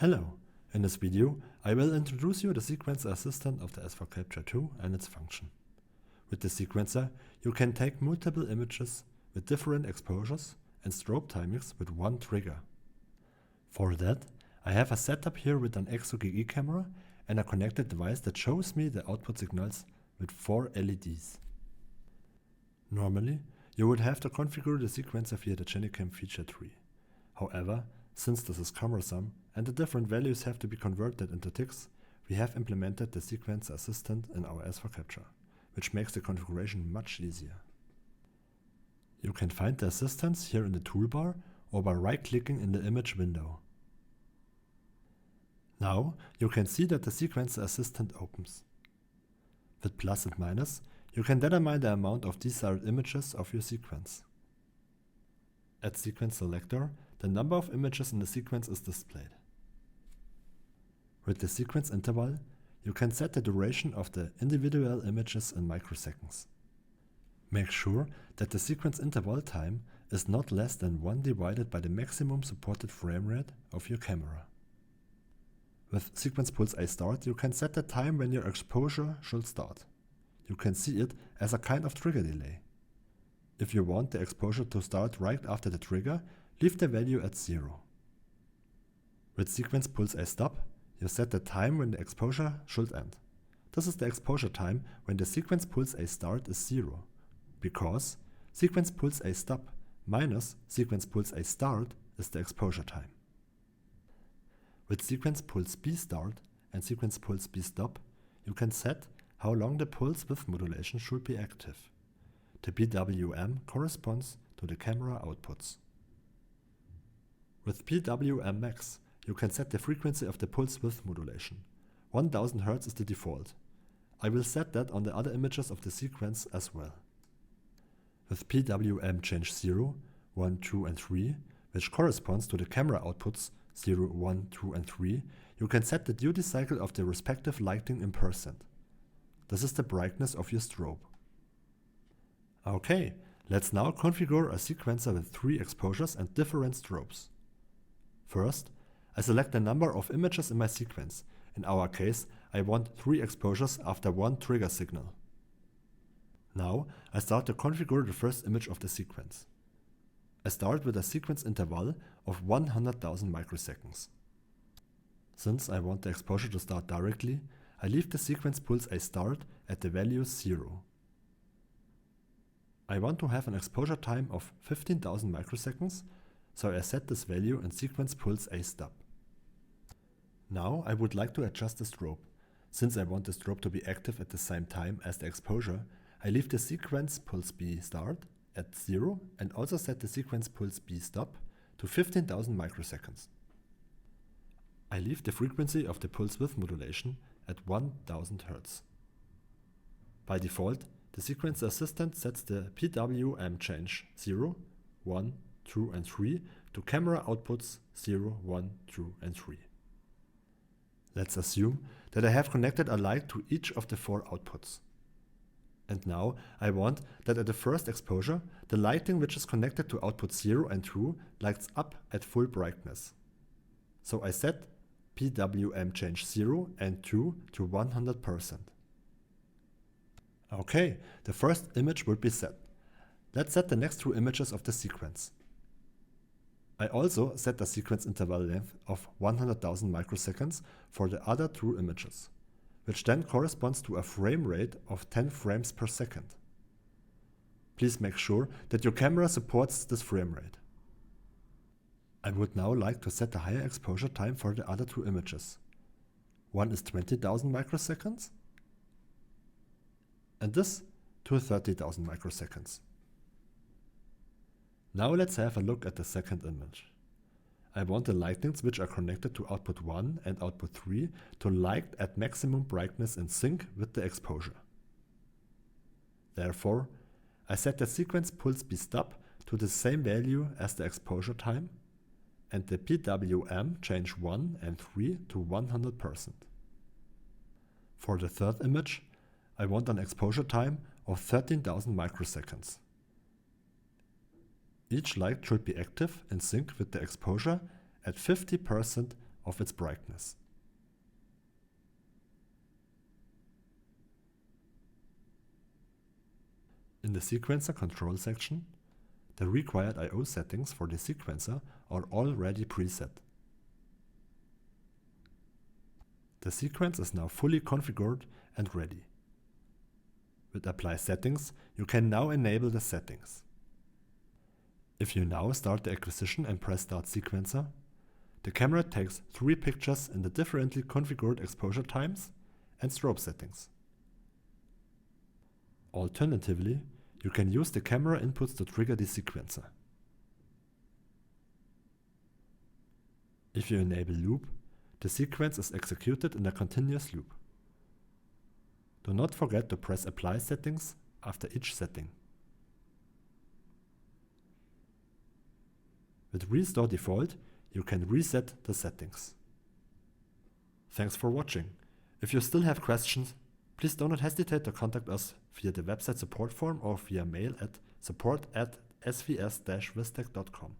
Hello! In this video, I will introduce you the sequencer assistant of the SVS-Capture 2 and its function. With the sequencer, you can take multiple images with different exposures and strobe timings with one trigger. For that, I have a setup here with an XOGG camera and a connected device that shows me the output signals with 4 LEDs. Normally, you would have to configure the sequencer via the GenyCam feature tree. However, since this is cumbersome and the different values have to be converted into ticks, we have implemented the sequencer assistant in our SVS-Capture, which makes the configuration much easier. You can find the assistance here in the toolbar or by right-clicking in the image window. Now you can see that the sequencer assistant opens. With plus and minus, you can determine the amount of desired images of your sequence. At Sequence Selector, the number of images in the sequence is displayed. With the sequence interval, you can set the duration of the individual images in microseconds. Make sure that the sequence interval time is not less than 1 divided by the maximum supported frame rate of your camera. With sequence pulse A start, you can set the time when your exposure should start. You can see it as a kind of trigger delay. If you want the exposure to start right after the trigger, leave the value at 0. With sequence pulse A stop, you set the time when the exposure should end. This is the exposure time when the sequence pulse A start is 0, because sequence pulse A stop minus sequence pulse A start is the exposure time. With sequence pulse B start and sequence pulse B stop, you can set how long the pulse width modulation should be active. The PWM corresponds to the camera outputs. With PWM max, you can set the frequency of the pulse width modulation. 1000 Hz is the default. I will set that on the other images of the sequence as well. With PWM change 0, 1, 2 and 3, which corresponds to the camera outputs 0, 1, 2 and 3, you can set the duty cycle of the respective lighting in %. This is the brightness of your strobe. Okay, let's now configure a sequencer with 3 exposures and different strobes. First, I select the number of images in my sequence. In our case, I want 3 exposures after 1 trigger signal. Now, I start to configure the first image of the sequence. I start with a sequence interval of 100,000 microseconds. Since I want the exposure to start directly, I leave the sequence pulse A start at the value 0. I want to have an exposure time of 15,000 microseconds, so I set this value in sequence pulse A stop. Now I would like to adjust the strobe. Since I want the strobe to be active at the same time as the exposure, I leave the sequence pulse B start at 0 and also set the sequence pulse B stop to 15,000 microseconds. I leave the frequency of the pulse width modulation at 1000 Hz. By default, the sequencer assistant sets the PWM change 0, 1, 2 and 3 to camera outputs 0, 1, 2 and 3. Let's assume that I have connected a light to each of the 4 outputs. And now I want that at the first exposure, the lighting which is connected to output 0 and 2 lights up at full brightness. So I set PWM change 0 and 2 to 100%. Okay, the first image will be set. Let's set the next 2 images of the sequence. I also set the sequence interval length of 100,000 microseconds for the other 2 images, which then corresponds to a frame rate of 10 frames per second. Please make sure that your camera supports this frame rate. I would now like to set a higher exposure time for the other 2 images. One is 20,000 microseconds and this to 30,000 microseconds. Now let's have a look at the second image. I want the lightnings which are connected to output 1 and output 3 to light at maximum brightness in sync with the exposure. Therefore, I set the sequence pulse B stop to the same value as the exposure time and the PWM change 1 and 3 to 100%. For the third image, I want an exposure time of 13,000 microseconds. Each light should be active in sync with the exposure at 50% of its brightness. In the sequencer control section, the required I/O settings for the sequencer are already preset. The sequence is now fully configured and ready. With Apply Settings, you can now enable the settings. If you now start the acquisition and press Start Sequencer, the camera takes 3 pictures in the differently configured exposure times and strobe settings. Alternatively, you can use the camera inputs to trigger the sequencer. If you enable Loop, the sequence is executed in a continuous loop. Do not forget to press Apply Settings after each setting. With Restore Default, you can reset the settings. Thanks for watching. If you still have questions, please do not hesitate to contact us via the website support form or via mail at support@svs-vistek.com.